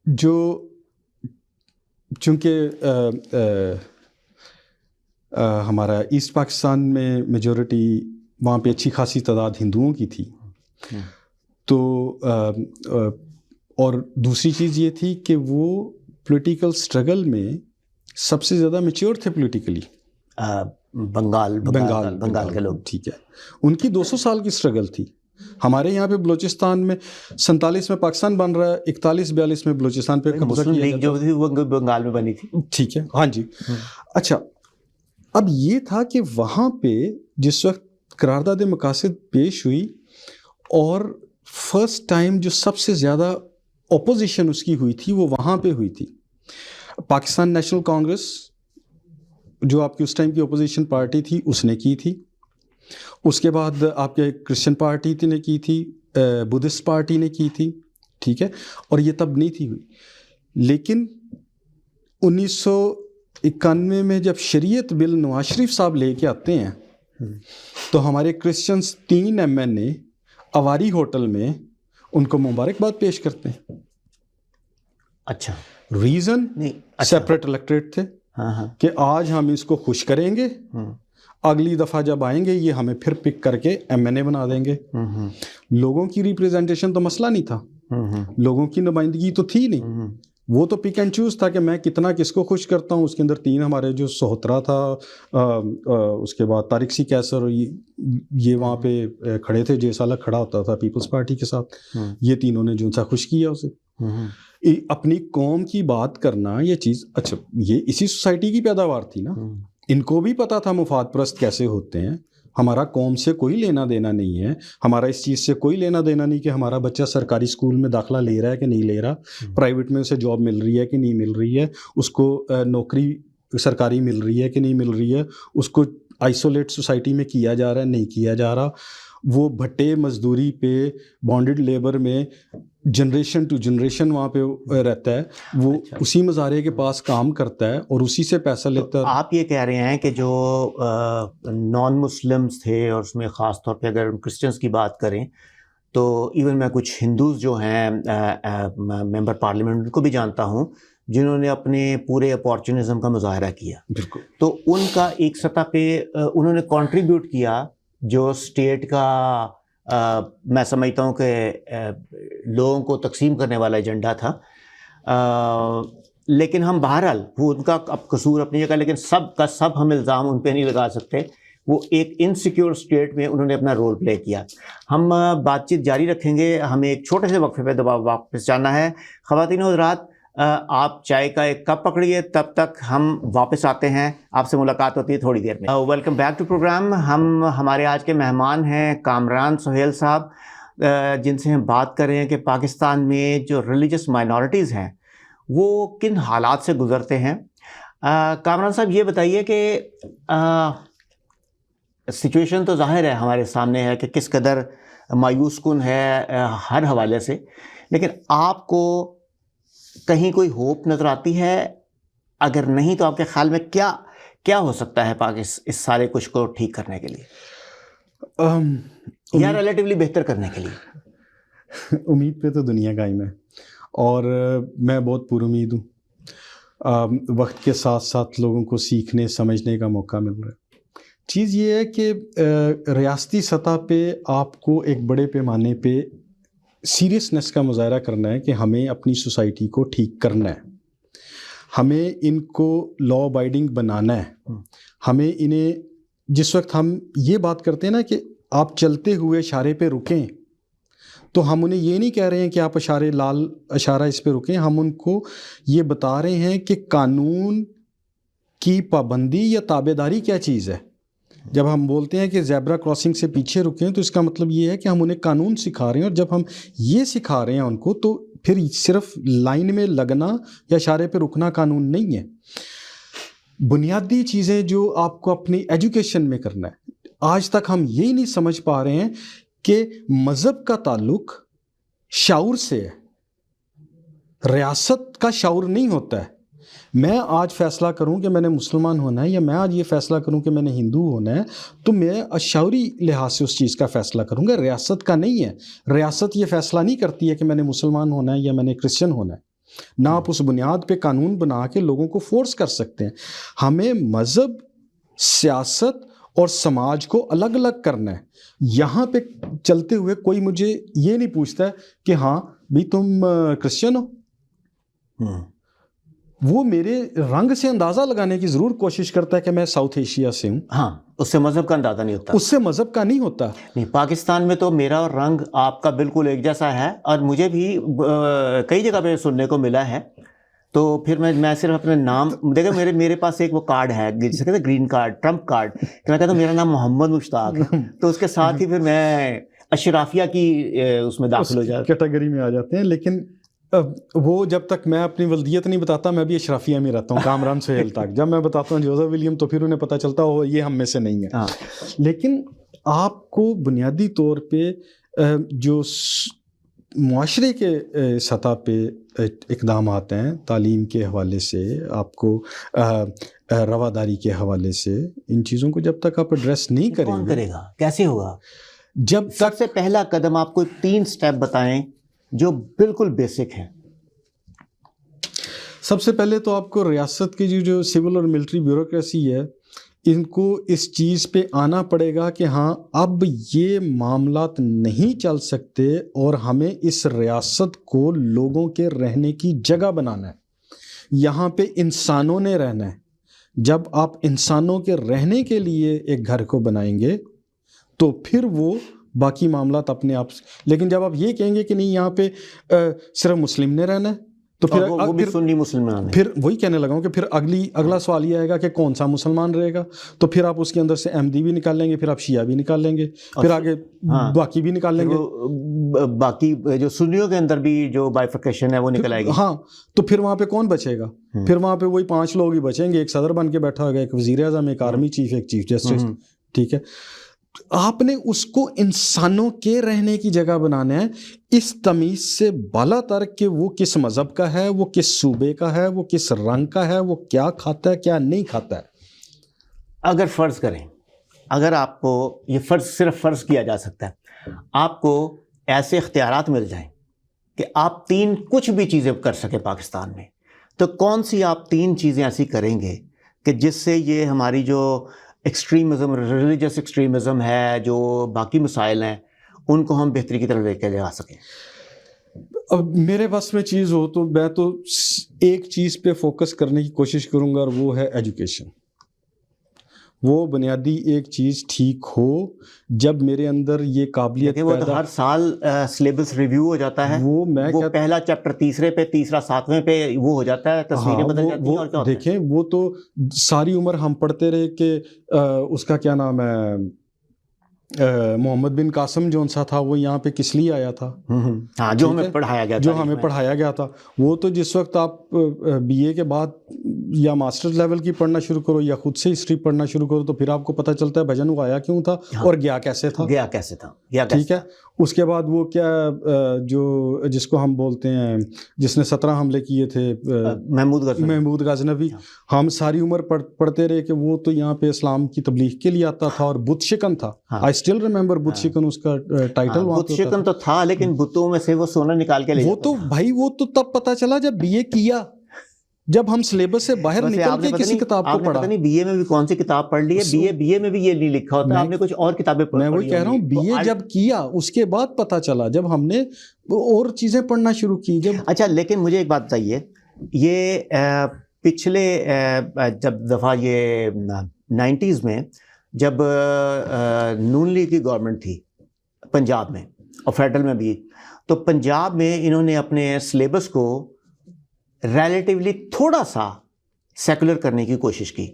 جو, چونکہ ہمارا ایسٹ پاکستان میں میجورٹی, وہاں پہ اچھی خاصی تعداد ہندوؤں کی تھی, تو اور دوسری چیز یہ تھی کہ وہ پولیٹیکل سٹرگل میں سب سے زیادہ میچور تھے پولیٹیکلی. بنگال کے لوگ. ٹھیک ہے, ان کی 200 سال کی سٹرگل تھی. ہمارے یہاں پہ بلوچستان میں 47 میں پاکستان بن رہا ہے, 41-42 میں بلوچستان پہ مسلم لیگ جو تھی وہ بنگال میں بنی تھی. ٹھیک ہے, ہاں جی. اچھا, اب یہ تھا کہ وہاں پہ جس وقت قرارداد مقاصد پیش ہوئی, اور فرسٹ ٹائم جو سب سے زیادہ اپوزیشن اس کی ہوئی تھی وہ وہاں پہ ہوئی تھی. پاکستان نیشنل کانگریس جو آپ کی اس ٹائم کی اپوزیشن پارٹی تھی اس نے کی تھی. اس کے بعد آپ کے کرسچن پارٹی نے کی تھی, بدھسٹ پارٹی نے کی تھی. ٹھیک ہے, اور یہ تب نہیں تھی ہوئی. لیکن 1991 میں جب شریعت بل نواز شریف صاحب لے کے آتے ہیں تو ہمارے کرسچنس 3 ایم این اے اواری ہوٹل میں ان کو مبارکباد پیش کرتے ہیں. اچھا, ریزن سیپریٹ الیکٹریٹ تھے کہ آج ہم اس کو خوش کریں گے, اگلی دفعہ جب آئیں گے یہ ہمیں پھر پک کر کے ایم این اے بنا دیں گے. لوگوں کی ریپریزنٹیشن تو مسئلہ نہیں تھا, لوگوں کی نمائندگی تو تھی نہیں, وہ تو پک اینڈ چوز تھا کہ میں کتنا کس کو خوش کرتا ہوں. اس کے اندر 3 ہمارے جو سہوترا تھا, اس کے بعد طارق سی کیسر, یہ وہاں پہ کھڑے تھے, جیسالہ کھڑا ہوتا تھا پیپلز پارٹی کے ساتھ, یہ تینوں نے جو سا خوش کیا اسے. اپنی قوم کی بات کرنا یہ چیز, اچھا یہ اسی سوسائٹی کی پیداوار تھی نا, ان کو بھی پتا تھا مفاد پرست کیسے ہوتے ہیں. ہمارا قوم سے کوئی لینا دینا نہیں ہے, ہمارا اس چیز سے کوئی لینا دینا نہیں کہ ہمارا بچہ سرکاری اسکول میں داخلہ لے رہا ہے کہ نہیں لے رہا, پرائیویٹ میں اسے جاب مل رہی ہے کہ نہیں مل رہی ہے, اس کو نوکری سرکاری مل رہی ہے کہ نہیں مل رہی ہے, اس کو آئسولیٹ سوسائٹی میں کیا جا رہا ہے نہیں کیا جا رہا. وہ بھٹے مزدوری پہ بانڈڈ لیبر میں جنریشن ٹو جنریشن وہاں پہ رہتا ہے, وہ اسی مزارے کے پاس کام کرتا ہے اور اسی سے پیسہ لیتا ہے. آپ یہ کہہ رہے ہیں کہ جو نان مسلمس تھے, اور اس میں خاص طور پہ اگر کرسچنس کی بات کریں تو ایون میں کچھ ہندوز جو ہیں ممبر پارلیمنٹ ان کو بھی جانتا ہوں جنہوں نے اپنے پورے اپارچونزم کا مظاہرہ کیا. بالکل. تو ان کا ایک سطح پہ انہوں نے کنٹریبیوٹ کیا جو اسٹیٹ کا میں سمجھتا ہوں کہ لوگوں کو تقسیم کرنے والا ایجنڈا تھا. لیکن ہم بہرحال وہ ان کا اب قصور اپنی جگہ, لیکن سب کا سب ہم الزام ان پہ نہیں لگا سکتے. وہ ایک انسیکیور اسٹیٹ میں انہوں نے اپنا رول پلے کیا. ہم بات چیت جاری رکھیں گے, ہمیں ایک چھوٹے سے وقفے پہ واپس جانا ہے. خواتین و حضرات, آپ چائے کا ایک کپ پکڑیے, تب تک ہم واپس آتے ہیں, آپ سے ملاقات ہوتی ہے تھوڑی دیر میں. Welcome back to program. ہمارے آج کے مہمان ہیں کامران سہیل صاحب, جن سے ہم بات کر رہے ہیں کہ پاکستان میں جو ریلیجس مائنورٹیز ہیں وہ کن حالات سے گزرتے ہیں. کامران صاحب یہ بتائیے کہ سچویشن تو ظاہر ہے ہمارے سامنے ہے کہ کس قدر مایوس کن ہے ہر حوالے سے, لیکن آپ کو کہیں کوئی ہوپ نظر آتی ہے؟ اگر نہیں تو آپ کے خیال میں کیا ہو سکتا ہے اس سارے کچھ کو ٹھیک کرنے کے لیے یا ریلیٹیولی بہتر کرنے کے لیے؟ امید پہ تو دنیا قائم ہے اور میں بہت پر امید ہوں. وقت کے ساتھ ساتھ لوگوں کو سیکھنے سمجھنے کا موقع مل رہا ہے۔ چیز یہ ہے کہ ریاستی سطح پہ آپ کو ایک بڑے پیمانے پہ سیریسنس کا مظاہرہ کرنا ہے کہ ہمیں اپنی سوسائٹی کو ٹھیک کرنا ہے، ہمیں ان کو لا ابائڈنگ بنانا ہے، ہمیں انہیں جس وقت ہم یہ بات کرتے ہیں نا کہ آپ چلتے ہوئے اشارے پہ رکیں، تو ہم انہیں یہ نہیں کہہ رہے ہیں کہ آپ لال اشارہ اس پہ رکیں، ہم ان کو یہ بتا رہے ہیں کہ قانون کی پابندی یا تابعداری کیا چیز ہے۔ جب ہم بولتے ہیں کہ زیبرا کراسنگ سے پیچھے رکیں تو اس کا مطلب یہ ہے کہ ہم انہیں قانون سکھا رہے ہیں، اور جب ہم یہ سکھا رہے ہیں ان کو تو پھر صرف لائن میں لگنا یا اشارے پہ رکنا قانون نہیں ہے۔ بنیادی چیزیں جو آپ کو اپنی ایجوکیشن میں کرنا ہے، آج تک ہم یہی نہیں سمجھ پا رہے ہیں کہ مذہب کا تعلق شعور سے ہے، ریاست کا شعور نہیں ہوتا ہے۔ میں آج فیصلہ کروں کہ میں نے مسلمان ہونا ہے، یا میں آج یہ فیصلہ کروں کہ میں نے ہندو ہونا ہے، تو میں شعوری لحاظ سے اس چیز کا فیصلہ کروں گا، ریاست کا نہیں ہے۔ ریاست یہ فیصلہ نہیں کرتی ہے کہ میں نے مسلمان ہونا ہے یا میں نے کرسچن ہونا ہے، نہ آپ اس بنیاد پہ قانون بنا کے لوگوں کو فورس کر سکتے ہیں۔ ہمیں مذہب، سیاست اور سماج کو الگ الگ کرنا ہے۔ یہاں پہ چلتے ہوئے کوئی مجھے یہ نہیں پوچھتا ہے کہ ہاں بھی تم کرسچن ہو، وہ میرے رنگ سے اندازہ لگانے کی ضرور کوشش کرتا ہے کہ میں ساؤتھ ایشیا سے ہوں۔ ہاں، اس سے مذہب کا اندازہ نہیں ہوتا، اس سے مذہب کا نہیں ہوتا۔ نہیں، پاکستان میں تو میرا رنگ آپ کا بالکل ایک جیسا ہے، اور مجھے بھی کئی جگہ پہ سننے کو ملا ہے۔ تو پھر میں صرف اپنے نام دیکھیں، میرے پاس ایک وہ کارڈ ہے جسے کہتے ہیں گرین کارڈ، ٹرمپ کارڈ، کہ میں کہتا ہوں میرا نام محمد مشتاق ہے، تو اس کے ساتھ ہی پھر میں اشرافیہ کی اس میں داخل ہو جاتا، کیٹیگری میں آ جاتے ہیں۔ لیکن وہ جب تک میں اپنی ولدیت نہیں بتاتا، میں بھی اشرافیہ میں رہتا ہوں، کامران سہیل تک۔ جب میں بتاتا ہوں جوزف ولیم تو پھر انہیں پتہ چلتا ہو یہ ہم میں سے نہیں ہے۔ لیکن آپ کو بنیادی طور پہ جو معاشرے کے سطح پہ اقدامات ہیں، تعلیم کے حوالے سے، آپ کو رواداری کے حوالے سے، ان چیزوں کو جب تک آپ ایڈریس نہیں کریں گے، کون کرے گا، کیسے ہوگا؟ جب سب سے پہلا قدم آپ کو 3 سٹیپ بتائیں جو بالکل بیسک ہیں۔ سب سے پہلے تو آپ کو ریاست کی جو سول اور ملٹری بیوروکریسی ہے، ان کو اس چیز پہ آنا پڑے گا کہ ہاں اب یہ معاملات نہیں چل سکتے، اور ہمیں اس ریاست کو لوگوں کے رہنے کی جگہ بنانا ہے۔ یہاں پہ انسانوں نے رہنا ہے۔ جب آپ انسانوں کے رہنے کے لیے ایک گھر کو بنائیں گے تو پھر وہ باقی معاملات اپنے آپ سے۔ لیکن جب آپ یہ کہیں گے کہ نہیں یہاں پہ صرف مسلم نے رہنا ہے، تو پھر وہ بھی سنی مسلمان ہیں، پھر وہی کہنے لگا ہوں کہ پھر اگلا سوال یہ آئے گا کہ کون سا مسلمان رہے گا، تو پھر آپ اس کے اندر سے احمدی بھی نکال لیں گے، پھر آپ شیعہ بھی نکال لیں گے، پھر آگے باقی بھی نکال لیں گے، باقی جو سنیوں کے اندر بھی جو بائیفرکیشن ہے وہ نکل آئے گی۔ ہاں، تو پھر وہاں پہ کون بچے گا؟ پھر وہاں پہ وہی 5 لوگ ہی بچیں گے، ایک صدر بن کے بیٹھا ہوگا، ایک وزیر اعظم، ایک آرمی چیف، ایک چیف جسٹس، ٹھیک ہے۔ آپ نے اس کو انسانوں کے رہنے کی جگہ بنانا ہے، اس تمیز سے بالا تر کہ وہ کس مذہب کا ہے، وہ کس صوبے کا ہے، وہ کس رنگ کا ہے، وہ کیا کھاتا ہے، کیا نہیں کھاتا ہے۔ اگر فرض کریں، اگر آپ کو یہ صرف فرض کیا جا سکتا ہے، آپ کو ایسے اختیارات مل جائیں کہ آپ 3 کچھ بھی چیزیں کر سکیں پاکستان میں، تو کون سی آپ 3 چیزیں ایسی کریں گے کہ جس سے یہ ہماری جو ایکسٹریمزم، ریلیجس ایکسٹریمزم ہے، جو باقی مسائل ہیں، ان کو ہم بہتری کی طرف لے کے جا سکیں؟ اب میرے بس میں چیز ہو تو میں تو ایک چیز پہ فوکس کرنے کی کوشش کروں گا، اور وہ ہے ایجوکیشن۔ وہ بنیادی ایک چیز ٹھیک ہو، جب میرے اندر یہ قابلیت وہ تو ہر سال سلیبس ریویو ہو جاتا ہے، وہ پہلا چیپٹر تیسرے پہ، تیسرا 7ویں پہ وہ ہو جاتا ہے، تصویریں بدل جاتی ہیں، اور کیا ہوتا ہے؟ دیکھیں وہ تو ساری عمر ہم پڑھتے رہے کہ اس کا کیا نام ہے، محمد بن قاسم جون سا تھا، وہ یہاں پہ کس لیے آیا تھا، ہاں، جو ہمیں پڑھایا گیا تھا، جو ہمیں پڑھایا گیا تھا۔ وہ تو جس وقت آپ بی اے کے بعد یا ماسٹرز لیول کی پڑھنا شروع کرو یا خود سے ہسٹری پڑھنا شروع کرو، تو پھر آپ کو پتہ چلتا ہے بھجن وہ آیا کیوں تھا اور گیا کیسے تھا، ٹھیک ہے۔ اس کے بعد وہ کیا جو جس کو ہم بولتے ہیں، جس نے 17 حملے کیے تھے، محمود غزنوی، ہم ساری عمر پڑھتے رہے کہ وہ تو یہاں پہ اسلام کی تبلیغ کے لیے آتا تھا اور بت شکن تھا۔ آئی اسٹل ریمبر بت شکن، اس کا ٹائٹل وہاں بت شکن تو تھا، لیکن بتوں میں سے وہ سونا نکال کے لے وہ تو بھائی وہ تو تب پتہ چلا جب بی اے کیا، جب ہم سلیبس سے باہر ویسے نکل آپ نے کے پتہ کسی نہیں- کتاب کو آپ نے پڑھا. پتہ نہیں بی اے میں بھی کون سی کتاب پڑھ لی ہے، بی اے میں بھی یہ نہیں لکھا ہوتا، آپ نے کچھ اور کتابیں پڑھی. میں وہی کہہ رہا ہوں بی اے جب کیا اس کے بعد پتہ چلا، جب ہم نے اور چیزیں پڑھنا شروع کی. جب اچھا لیکن مجھے ایک بات بتائیے، یہ پچھلے جب دفعہ یہ 90s میں جب نون لیگ کی گورنمنٹ تھی پنجاب میں اور فیڈرل میں بھی، تو پنجاب میں انہوں نے اپنے سلیبس کو ریلیٹیولی تھوڑا سا سیکولر کرنے کی کوشش کی،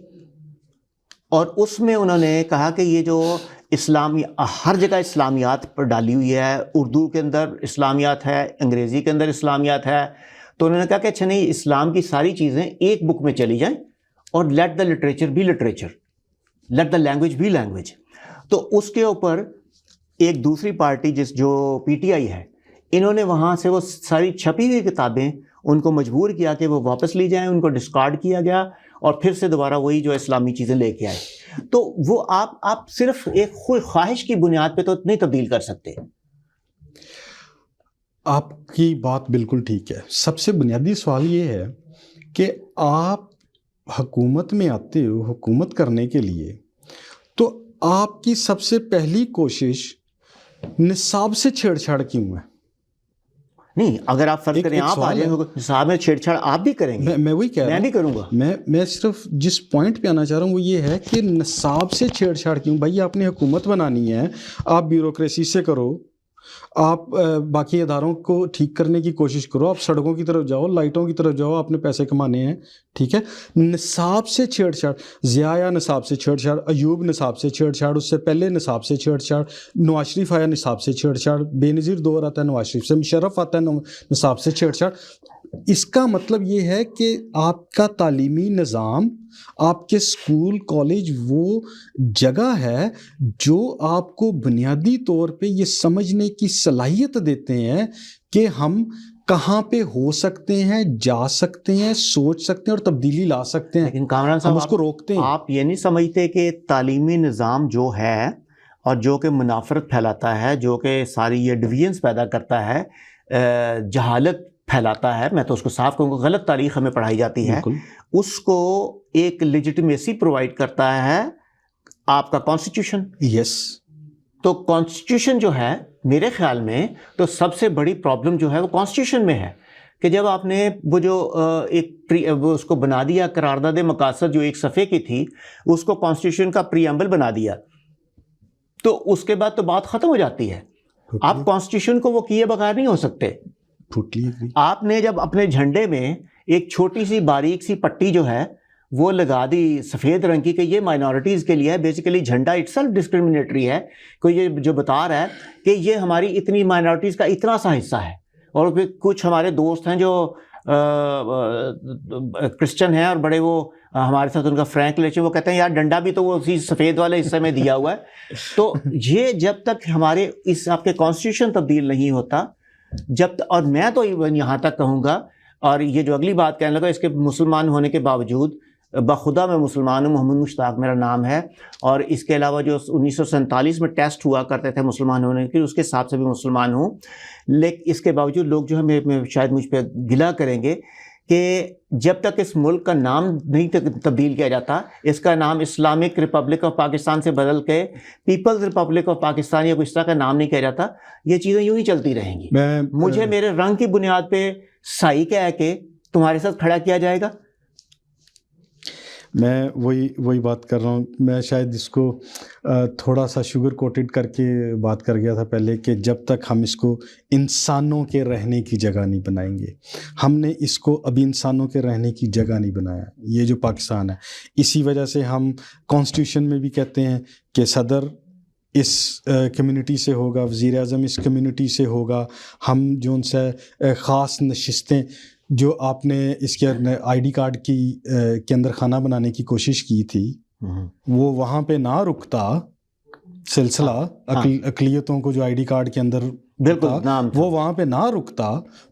اور اس میں انہوں نے کہا کہ یہ جو اسلامی ہر جگہ اسلامیات پر ڈالی ہوئی ہے، اردو کے اندر اسلامیات ہے، انگریزی کے اندر اسلامیات ہے، تو انہوں نے کہا کہ اچھا نہیں، اسلام کی ساری چیزیں ایک بک میں چلی جائیں اور لیٹ دا لٹریچر بھی لٹریچر، لیٹ دا لینگویج بھی لینگویج. تو اس کے اوپر ایک دوسری پارٹی جو پی ٹی آئی ہے، انہوں نے وہاں سے وہ ساری چھپی ہوئی کتابیں ان کو مجبور کیا کہ وہ واپس لی جائیں، ان کو ڈسکارڈ کیا گیا اور پھر سے دوبارہ وہی جو اسلامی چیزیں لے کے آئے. تو وہ آپ صرف ایک خواہش کی بنیاد پہ تو نہیں تبدیل کر سکتے. آپ کی بات بالکل ٹھیک ہے. سب سے بنیادی سوال یہ ہے کہ آپ حکومت میں آتے ہو حکومت کرنے کے لیے، تو آپ کی سب سے پہلی کوشش نصاب سے چھیڑ چھاڑ کیوں ہے؟ نہیں، اگر آپ فرض کریں آپ آ جائیں نصاب میں چھیڑ چھاڑ آپ بھی کریں گے، میں وہی کہہ رہا ہوں، میں بھی کروں گا. میں صرف جس پوائنٹ پہ آنا چاہ رہا ہوں وہ یہ ہے کہ نصاب سے چھیڑ چھاڑ کیوں؟ بھائی آپ نے حکومت بنانی ہے، آپ بیوروکریسی سے کرو، آپ باقی اداروں کو ٹھیک کرنے کی کوشش کرو، آپ سڑکوں کی طرف جاؤ، لائٹوں کی طرف جاؤ، آپ نے پیسے کمانے ہیں، ٹھیک ہے. نصاب سے چھیڑ چھاڑ، ضیاء نصاب سے چھیڑ چھاڑ، ایوب نصاب سے چھیڑ چھاڑ، اس سے پہلے نصاب سے چھیڑ چھاڑ، نواز شریف آیا نصاب سے چھیڑ چھاڑ، بے نظیر دور آتا ہے نواز شریف سے، مشرف آتا ہے نصاب سے چھیڑ چھاڑ. اس کا مطلب یہ ہے کہ آپ کا تعلیمی نظام، آپ کے اسکول کالج وہ جگہ ہے جو آپ کو بنیادی طور پہ یہ سمجھنے کی صلاحیت دیتے ہیں کہ ہم کہاں پہ ہو سکتے ہیں، جا سکتے ہیں، سوچ سکتے ہیں اور تبدیلی لا سکتے ہیں. لیکن کامران صاحب ہم اس کو روکتے ہیں. آپ یہ نہیں سمجھتے کہ تعلیمی نظام جو ہے اور جو کہ منافرت پھیلاتا ہے، جو کہ ساری یہ ڈویژنس پیدا کرتا ہے، جہالت پھیلاتا ہے، میں تو اس کو صاف کہوں گا، غلط تاریخ ہمیں پڑھائی جاتی ہے، اس کو ایک لیجیٹمیسی پرووائڈ کرتا ہے آپ کا کانسٹیٹیوشن. یس. تو کانسٹیٹیوشن جو ہے میرے خیال میں تو سب سے بڑی پرابلم جو ہے وہ کانسٹیٹیوشن میں ہے کہ جب آپ نے وہ جو ایک اس کو بنا دیا قرارداد مقاصد جو ایک صفحے کی تھی، اس کو کانسٹیٹیوشن کا پریامبل بنا دیا، تو اس کے بعد تو بات ختم ہو جاتی ہے. آپ کانسٹیٹیوشن کو وہ کیے بغیر نہیں ہو سکتے. آپ نے جب اپنے جھنڈے میں ایک چھوٹی سی باریک سی پٹی جو ہے وہ لگا دی سفید رنگ کی کہ یہ مائنورٹیز کے لیے ہے، بیسیکلی جھنڈا اٹ سیلف ڈسکرمنیٹری ہے، کوئی یہ جو بتا رہا ہے کہ یہ ہماری اتنی مائنورٹیز کا اتنا سا حصہ ہے. اور پھر کچھ ہمارے دوست ہیں جو کرسچن ہیں اور بڑے وہ ہمارے ساتھ ان کا فرینک لیچر، وہ کہتے ہیں یار ڈنڈا بھی تو وہ اسی سفید والے حصے میں دیا ہوا ہے. تو یہ جب تک ہمارے اس آپ کے کانسٹیٹیوشن تبدیل نہیں ہوتا، اور میں تو یہاں تک کہوں گا، اور یہ جو اگلی بات کہنے لگا، اس کے مسلمان ہونے کے باوجود بخدا میں مسلمان ہوں، محمد مشتاق میرا نام ہے، اور اس کے علاوہ جو 1947 میں ٹیسٹ ہوا کرتے تھے مسلمان ہونے کے، اس کے حساب سے بھی مسلمان ہوں. لیکن اس کے باوجود لوگ جو ہے شاید مجھ پہ گلہ کریں گے کہ جب تک اس ملک کا نام نہیں تبدیل کیا جاتا، اس کا نام اسلامک ریپبلک آف پاکستان سے بدل کے پیپلز ریپبلک آف پاکستان یا اس طرح کا نام نہیں کیا جاتا، یہ چیزیں یوں ہی چلتی رہیں گی. مجھے میرے رنگ کی بنیاد پہ صحیح کہہ کے تمہارے ساتھ کھڑا کیا جائے گا. میں وہی بات کر رہا ہوں. میں شاید اس کو تھوڑا سا شوگر کوٹڈ کر کے بات کر گیا تھا پہلے کہ جب تک ہم اس کو انسانوں کے رہنے کی جگہ نہیں بنائیں گے، ہم نے اس کو ابھی انسانوں کے رہنے کی جگہ نہیں بنایا، یہ جو پاکستان ہے. اسی وجہ سے ہم کانسٹیٹیوشن میں بھی کہتے ہیں کہ صدر اس کمیونٹی سے ہوگا، وزیر اعظم اس کمیونٹی سے ہوگا. ہم جو ان سے خاص نشستیں جو آپ نے اس کے آئی ڈی کارڈ کے اندر خانہ بنانے کی کوشش کی تھی، وہ وہاں پہ نہ رکتا سلسلہ اقلیتوں کو جو آئی ڈی کارڈ کے اندر بالکل وہ وہاں پہ نہ رکتا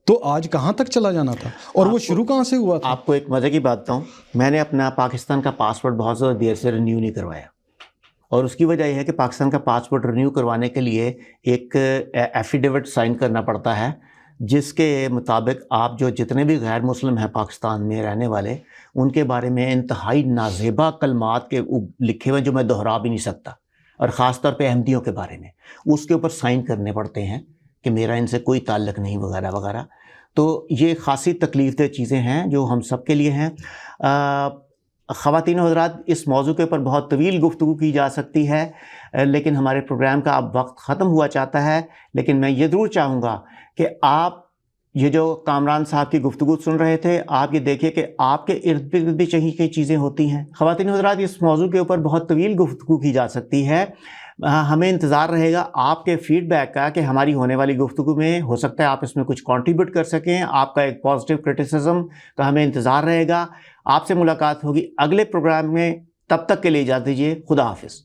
تو آج کہاں تک چلا جانا تھا، اور وہ شروع کہاں سے ہوا تھا. آپ کو ایک مزے کی بات بتاؤں، میں نے اپنا پاکستان کا پاسپورٹ بہت زیادہ دیر سے رینیو نہیں کروایا، اور اس کی وجہ یہ ہے کہ پاکستان کا پاسپورٹ رینیو کروانے کے لیے ایک ایفیڈیوٹ سائن کرنا پڑتا ہے جس کے مطابق آپ جو جتنے بھی غیر مسلم ہیں پاکستان میں رہنے والے، ان کے بارے میں انتہائی نازیبا کلمات کے لکھے ہوئے جو میں دہرا بھی نہیں سکتا، اور خاص طور پہ احمدیوں کے بارے میں اس کے اوپر سائن کرنے پڑتے ہیں کہ میرا ان سے کوئی تعلق نہیں وغیرہ وغیرہ. تو یہ خاصی تکلیف دہ چیزیں ہیں جو ہم سب کے لیے ہیں. خواتین و حضرات، اس موضوع کے اوپر بہت طویل گفتگو کی جا سکتی ہے، لیکن ہمارے پروگرام کا اب وقت ختم ہوا چاہتا ہے. لیکن میں یہ ضرور چاہوں گا کہ آپ یہ جو کامران صاحب کی گفتگو سن رہے تھے، آپ یہ دیکھیں کہ آپ کے ارد گرد بھی چاہیے کئی چیزیں ہوتی ہیں. خواتین و حضرات، اس موضوع کے اوپر بہت طویل گفتگو کی جا سکتی ہے. ہمیں انتظار رہے گا آپ کے فیڈ بیک کا کہ ہماری ہونے والی گفتگو میں ہو سکتا ہے آپ اس میں کچھ کنٹریبیوٹ کر سکیں. آپ کا ایک پازیٹیو کرٹیسزم کا ہمیں انتظار رہے گا. آپ سے ملاقات ہوگی اگلے پروگرام میں. تب تک کے لیے اجازت دیجیے. خدا حافظ.